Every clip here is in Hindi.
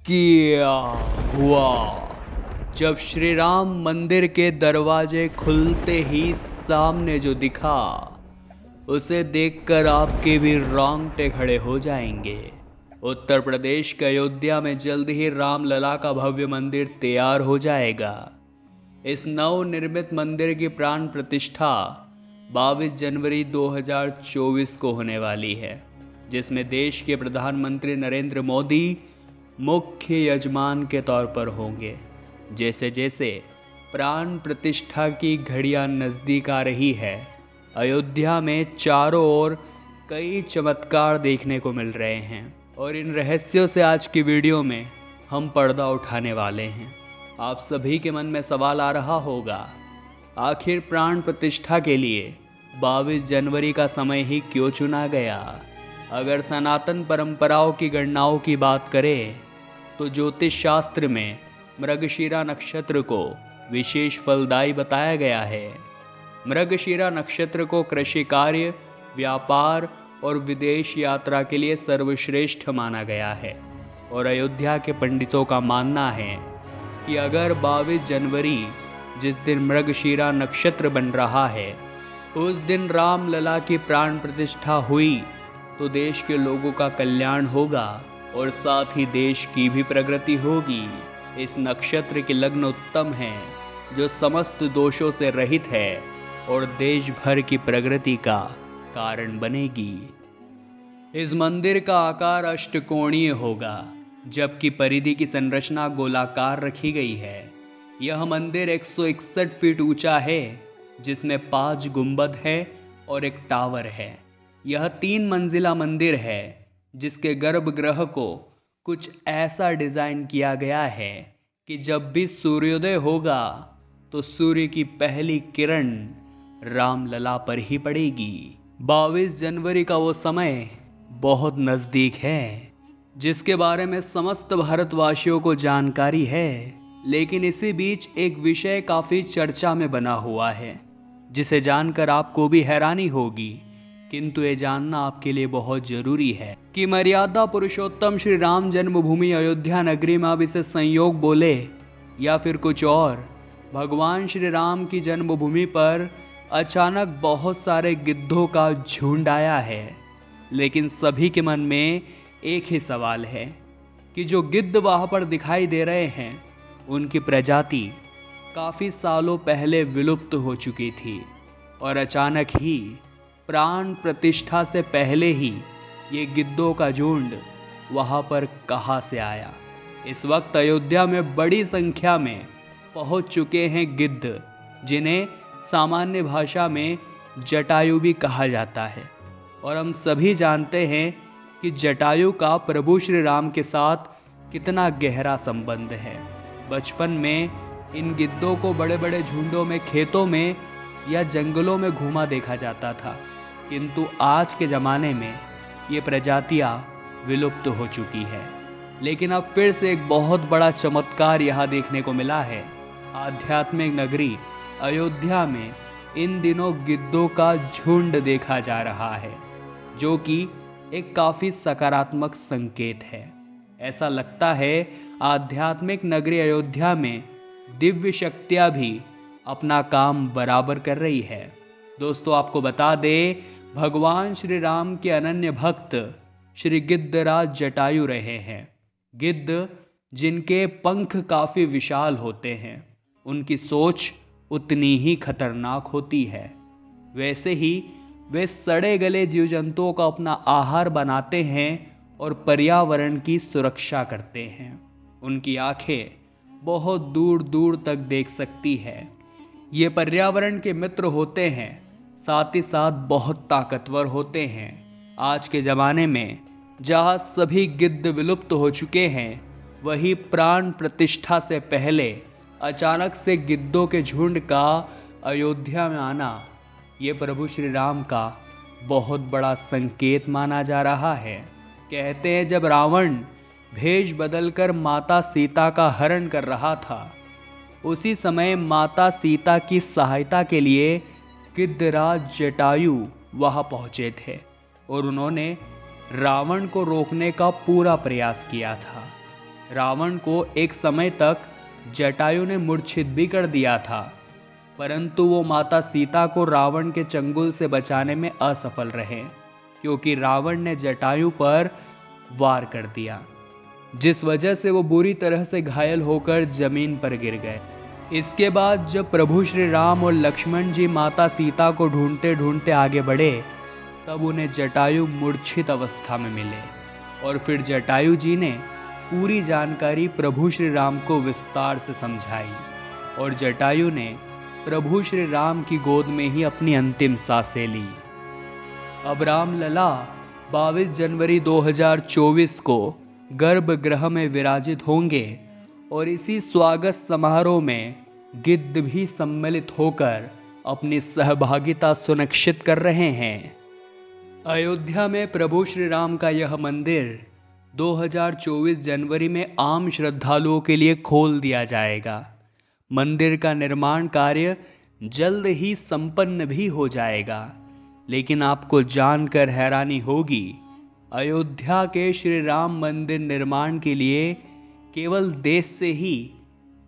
क्या हुआ जब श्री राम मंदिर के दरवाजे खुलते ही सामने जो दिखा उसे देखकर आपके भी रोंगटे खड़े हो जाएंगे। उत्तर प्रदेश के अयोध्या में जल्द ही रामलला का भव्य मंदिर तैयार हो जाएगा। इस नवनिर्मित मंदिर की प्राण प्रतिष्ठा 22 जनवरी 2024 को होने वाली है, जिसमें देश के प्रधानमंत्री नरेंद्र मोदी मुख्य यजमान के तौर पर होंगे। जैसे जैसे प्राण प्रतिष्ठा की घड़ियां नजदीक आ रही है, अयोध्या में चारों ओर कई चमत्कार देखने को मिल रहे हैं और इन रहस्यों से आज की वीडियो में हम पर्दा उठाने वाले हैं। आप सभी के मन में सवाल आ रहा होगा, आखिर प्राण प्रतिष्ठा के लिए 22 जनवरी का समय ही क्यों चुना गया? अगर सनातन परंपराओं की गणनाओं की बात करें तो ज्योतिष शास्त्र में मृगशिरा नक्षत्र को विशेष फलदायी बताया गया है। मृगशिरा नक्षत्र को कृषि कार्य, व्यापार और विदेश यात्रा के लिए सर्वश्रेष्ठ माना गया है और अयोध्या के पंडितों का मानना है कि अगर 22 जनवरी जिस दिन मृगशिरा नक्षत्र बन रहा है उस दिन रामलला की प्राण प्रतिष्ठा हुई तो देश के लोगों का कल्याण होगा और साथ ही देश की भी प्रगति होगी। इस नक्षत्र के लग्न उत्तम है जो समस्त दोषों से रहित है और देश भर की प्रगति का कारण बनेगी। इस मंदिर का आकार अष्टकोणीय होगा, जबकि परिधि की संरचना गोलाकार रखी गई है। यह मंदिर 161 फीट ऊंचा है, जिसमें 5 गुंबद है और एक टावर है। यह 3 मंजिला मंदिर है, जिसके गर्भगृह को कुछ ऐसा डिजाइन किया गया है कि जब भी सूर्योदय होगा तो सूर्य की पहली किरण रामलला पर ही पड़ेगी। 22 जनवरी का वो समय बहुत नजदीक है, जिसके बारे में समस्त भारतवासियों को जानकारी है। लेकिन इसी बीच एक विषय काफी चर्चा में बना हुआ है, जिसे जानकर आपको भी हैरानी होगी, किंतु ये जानना आपके लिए बहुत जरूरी है कि मर्यादा पुरुषोत्तम श्री राम जन्मभूमि अयोध्या नगरी में अब इसे संयोग बोले या फिर कुछ और, भगवान श्री राम की जन्मभूमि पर अचानक बहुत सारे गिद्धों का झुंड आया है। लेकिन सभी के मन में एक ही सवाल है कि जो गिद्ध वहां पर दिखाई दे रहे हैं उनकी प्रजाति काफी सालों पहले विलुप्त हो चुकी थी और अचानक ही प्राण प्रतिष्ठा से पहले ही ये गिद्धों का झुंड वहां पर कहां से आया? इस वक्त अयोध्या में बड़ी संख्या में पहुंच चुके हैं गिद्ध, जिन्हें सामान्य भाषा में जटायु भी कहा जाता है। और हम सभी जानते हैं कि जटायु का प्रभु श्री राम के साथ कितना गहरा संबंध है। बचपन में इन गिद्धों को बड़े बड़े झुंडों में खेतों में या जंगलों में घूमा देखा जाता था, किंतु आज के ज़माने में ये प्रजातियां विलुप्त हो चुकी है। लेकिन अब फिर से एक बहुत बड़ा चमत्कार यहाँ देखने को मिला है। आध्यात्मिक नगरी अयोध्या में इन दिनों गिद्धों का झुंड देखा जा रहा है, जो कि एक काफ़ी सकारात्मक संकेत है। ऐसा लगता है आध्यात्मिक नगरी अयोध्या में दिव्य शक्तियाँ भी अपना काम बराबर कर रही है। दोस्तों, आपको बता दें, भगवान श्री राम के अनन्य भक्त श्री गिद्धराज जटायु रहे हैं। गिद्ध जिनके पंख काफी विशाल होते हैं, उनकी सोच उतनी ही खतरनाक होती है। वैसे ही वे सड़े गले जीव जंतुओं का अपना आहार बनाते हैं और पर्यावरण की सुरक्षा करते हैं। उनकी आंखें बहुत दूर दूर तक देख सकती है। ये पर्यावरण के मित्र होते हैं, साथ ही साथ बहुत ताकतवर होते हैं। आज के ज़माने में जहाँ सभी गिद्ध विलुप्त हो चुके हैं, वही प्राण प्रतिष्ठा से पहले अचानक से गिद्धों के झुंड का अयोध्या में आना ये प्रभु श्री राम का बहुत बड़ा संकेत माना जा रहा है। कहते हैं जब रावण भेष बदलकर माता सीता का हरण कर रहा था, उसी समय माता सीता की सहायता के लिए गिद्धराज जटायु वहां पहुंचे थे और उन्होंने रावण को रोकने का पूरा प्रयास किया था। रावण को एक समय तक जटायु ने मूर्छित भी कर दिया था, परंतु वो माता सीता को रावण के चंगुल से बचाने में असफल रहे, क्योंकि रावण ने जटायु पर वार कर दिया, जिस वजह से वो बुरी तरह से घायल होकर जमीन पर गिर गए। इसके बाद जब प्रभु श्री राम और लक्ष्मण जी माता सीता को ढूंढते ढूंढते आगे बढ़े, तब उन्हें जटायु मूर्छित अवस्था में मिले और फिर जटायु जी ने पूरी जानकारी प्रभु श्री राम को विस्तार से समझाई और जटायु ने प्रभु श्री राम की गोद में ही अपनी अंतिम सांसें ली। अब रामलला 22 जनवरी 2024 को गर्भगृह में विराजित होंगे और इसी स्वागत समारोह में गिद्ध भी सम्मिलित होकर अपनी सहभागिता सुनिश्चित कर रहे हैं। अयोध्या में प्रभु श्री राम का यह मंदिर 2024 जनवरी में आम श्रद्धालुओं के लिए खोल दिया जाएगा। मंदिर का निर्माण कार्य जल्द ही संपन्न भी हो जाएगा, लेकिन आपको जानकर हैरानी होगी, अयोध्या के श्री राम मंदिर निर्माण के लिए केवल देश से ही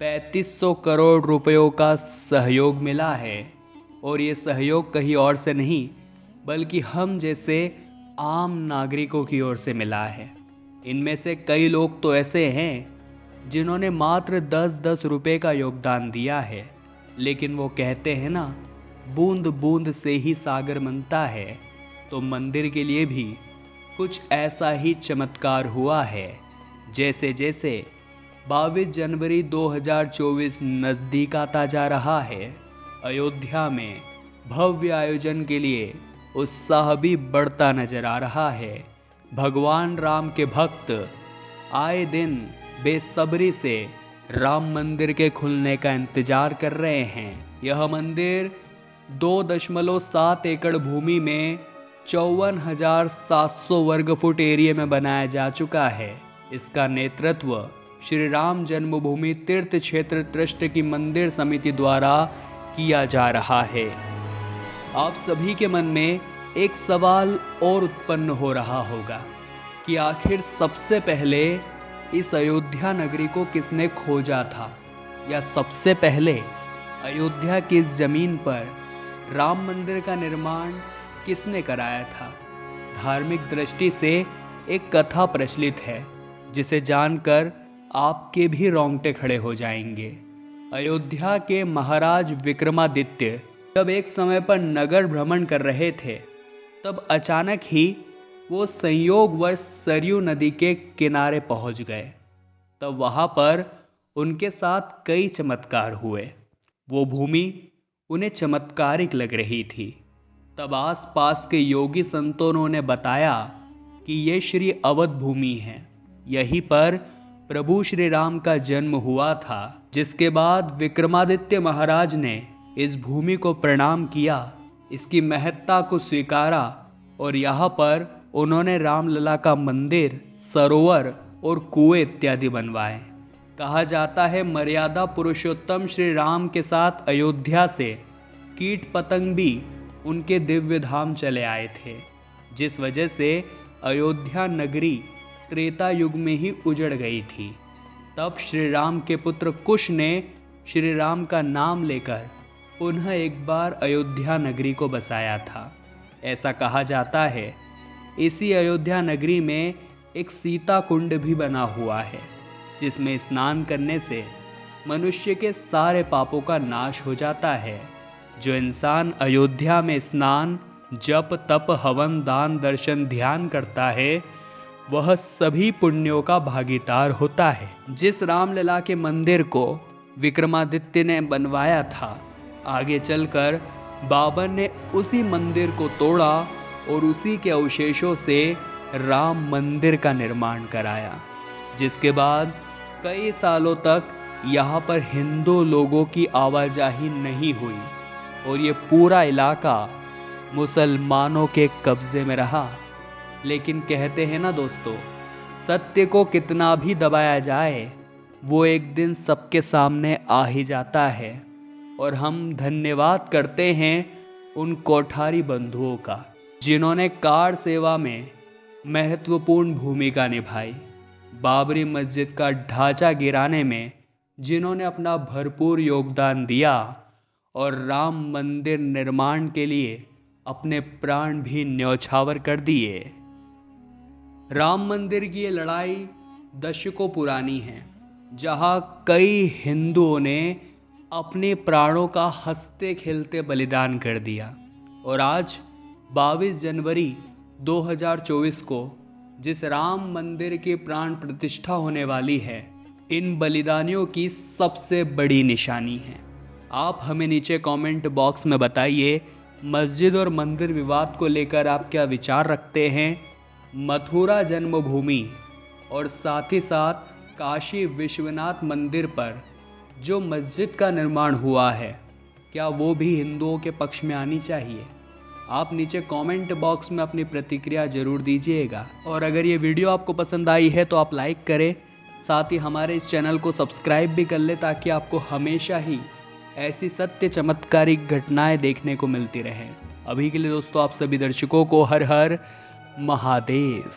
3500 करोड़ रुपयों का सहयोग मिला है। और ये सहयोग कहीं और से नहीं बल्कि हम जैसे आम नागरिकों की ओर से मिला है। इनमें से कई लोग तो ऐसे हैं जिन्होंने मात्र 10-10 रुपए का योगदान दिया है, लेकिन वो कहते हैं ना, बूंद बूंद से ही सागर बनता है। तो मंदिर के लिए भी कुछ ऐसा ही चमत्कार हुआ है। जैसे जैसे 22 जनवरी 2024 नजदीक आता जा रहा है, अयोध्या में भव्य आयोजन के लिए उत्साह भी बढ़ता नजर आ रहा है। भगवान राम के भक्त आए दिन बेसब्री से राम मंदिर के खुलने का इंतजार कर रहे हैं। यह मंदिर 2.7 एकड़ भूमि में 54,700 वर्ग फुट एरिया में बनाया जा चुका है। इसका नेतृत्व श्री राम जन्मभूमि तीर्थ क्षेत्र ट्रस्ट की मंदिर समिति द्वारा किया जा रहा है। आप सभी के मन में एक सवाल और उत्पन्न हो रहा होगा कि आखिर सबसे पहले इस अयोध्या नगरी को किसने खोजा था, या सबसे पहले अयोध्या की इस जमीन पर राम मंदिर का निर्माण किसने कराया था। धार्मिक दृष्टि से एक कथा प्रचलित है जिसे जानकर आपके भी रोंगटे खड़े हो जाएंगे। अयोध्या के महाराज विक्रमादित्य जब एक समय पर नगर भ्रमण कर रहे थे, तब अचानक ही वो संयोगवश सरयू नदी के किनारे पहुंच गए। तब वहां पर उनके साथ कई चमत्कार हुए। वो भूमि उन्हें चमत्कारिक लग रही थी। तब आसपास के योगी संतों ने बताया कि ये श्री अवध भूमि है, यहीं पर प्रभु श्री राम का जन्म हुआ था। जिसके बाद विक्रमादित्य महाराज ने इस भूमि को प्रणाम किया, इसकी महत्ता को स्वीकारा और यहाँ पर उन्होंने रामलला का मंदिर, सरोवर और कुएं इत्यादि बनवाए। कहा जाता है मर्यादा पुरुषोत्तम श्री राम के साथ अयोध्या से कीट पतंग भी उनके दिव्य धाम चले आए थे, जिस वजह से अयोध्या नगरी त्रेता युग में ही उजड़ गई थी। तब श्री राम के पुत्र कुश ने श्री राम का नाम लेकर पुनः एक बार अयोध्या नगरी को बसाया था। ऐसा कहा जाता है इसी अयोध्या नगरी में एक सीता कुंड भी बना हुआ है, जिसमें स्नान करने से मनुष्य के सारे पापों का नाश हो जाता है। जो इंसान अयोध्या में स्नान, जप, तप, हवन, दान, दर्शन, ध्यान करता है, वह सभी पुण्यों का भागीदार होता है। जिस रामलला के मंदिर को विक्रमादित्य ने बनवाया था, आगे चलकर बाबर ने उसी मंदिर को तोड़ा और उसी के अवशेषों से राम मंदिर का निर्माण कराया, जिसके बाद कई सालों तक यहाँ पर हिंदू लोगों की आवाजाही नहीं हुई और ये पूरा इलाका मुसलमानों के कब्जे में रहा। लेकिन कहते हैं ना दोस्तों, सत्य को कितना भी दबाया जाए, वो एक दिन सबके सामने आ ही जाता है। और हम धन्यवाद करते हैं उन कोठारी बंधुओं का जिन्होंने कार सेवा में महत्वपूर्ण भूमिका निभाई। बाबरी मस्जिद का ढांचा गिराने में जिन्होंने अपना भरपूर योगदान दिया और राम मंदिर निर्माण के लिए अपने प्राण भी न्यौछावर कर दिए। राम मंदिर की ये लड़ाई दशकों पुरानी है, जहां कई हिंदुओं ने अपने प्राणों का हंसते खेलते बलिदान कर दिया। और आज 22 जनवरी 2024 को जिस राम मंदिर की प्राण प्रतिष्ठा होने वाली है, इन बलिदानियों की सबसे बड़ी निशानी है। आप हमें नीचे कमेंट बॉक्स में बताइए, मस्जिद और मंदिर विवाद को लेकर आप क्या विचार रखते हैं। मथुरा जन्मभूमि और साथ ही साथ काशी विश्वनाथ मंदिर पर जो मस्जिद का निर्माण हुआ है, क्या वो भी हिंदुओं के पक्ष में आनी चाहिए? आप नीचे कमेंट बॉक्स में अपनी प्रतिक्रिया जरूर दीजिएगा। और अगर ये वीडियो आपको पसंद आई है तो आप लाइक करें, साथ ही हमारे इस चैनल को सब्सक्राइब भी कर ले, ताकि आपको हमेशा ही ऐसी सत्य चमत्कारिक घटनाएं देखने को मिलती रहें। अभी के लिए दोस्तों आप सभी दर्शकों को हर हर महादेव।